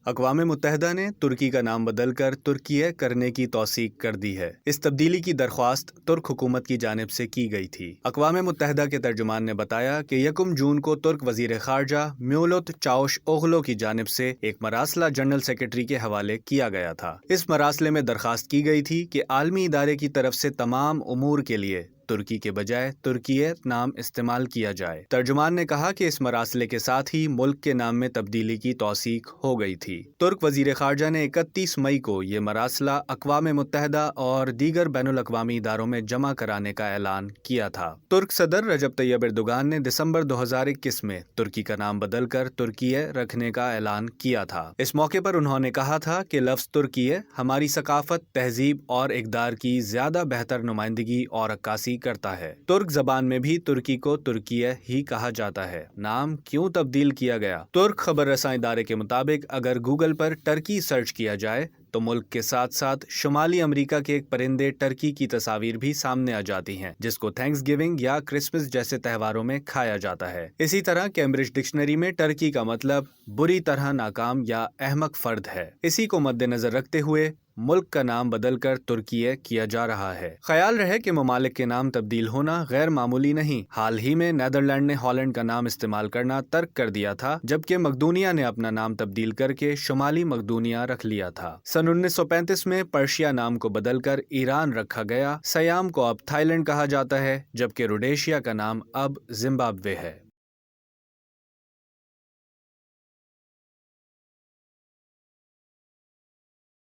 اقوام متحدہ نے ترکی کا نام بدل کر ترکیہ کرنے کی توثیق کر دی ہے۔ اس تبدیلی کی درخواست ترک حکومت کی جانب سے کی گئی تھی۔ اقوام متحدہ کے ترجمان نے بتایا کہ 1 جون کو ترک وزیر خارجہ میولوت چاوش اوغلو کی جانب سے ایک مراسلہ جنرل سیکرٹری کے حوالے کیا گیا تھا۔ اس مراسلے میں درخواست کی گئی تھی کہ عالمی ادارے کی طرف سے تمام امور کے لیے ترکی کے بجائے ترکیہ نام استعمال کیا جائے۔ ترجمان نے کہا کہ اس مراسلے کے ساتھ ہی ملک کے نام میں تبدیلی کی توثیق ہو گئی تھی۔ ترک وزیر خارجہ نے 31 مئی کو یہ مراسلہ اقوام متحدہ اور دیگر بین الاقوامی اداروں میں جمع کرانے کا اعلان کیا تھا۔ ترک صدر رجب طیب اردوغان نے دسمبر 2021 میں ترکی کا نام بدل کر ترکیہ رکھنے کا اعلان کیا تھا۔ اس موقع پر انہوں نے کہا تھا کہ لفظ ترکیہ ہماری ثقافت، تہذیب اور اقدار کی زیادہ بہتر نمائندگی اور عکاسی کرتا ہے۔ ترک زبان میں بھی ترکی کو ترکیہ ہی کہا جاتا ہے۔ نام کیوں تبدیل کیا گیا؟ ترک خبر رساں ادارے کے مطابق اگر گوگل پر ٹرکی سرچ کیا جائے تو ملک کے ساتھ ساتھ شمالی امریکہ کے ایک پرندے ٹرکی کی تصاویر بھی سامنے آ جاتی ہیں، جس کو تھینکس گیونگ یا کرسمس جیسے تہواروں میں کھایا جاتا ہے۔ اسی طرح کیمبرج ڈکشنری میں ٹرکی کا مطلب بری طرح ناکام یا احمق فرد ہے۔ اسی کو مد نظر رکھتے ہوئے ملک کا نام بدل کر ترکیہ کیا جا رہا ہے۔ خیال رہے کہ ممالک کے نام تبدیل ہونا غیر معمولی نہیں۔ حال ہی میں نیدرلینڈ نے ہالینڈ کا نام استعمال کرنا ترک کر دیا تھا، جبکہ مقدونیہ نے اپنا نام تبدیل کر کے شمالی مقدونیہ رکھ لیا تھا۔ سن 1935 میں پرشیا نام کو بدل کر ایران رکھا گیا۔ سیام کو اب تھائی لینڈ کہا جاتا ہے، جبکہ روڈیشیا کا نام اب زمبابوے ہے۔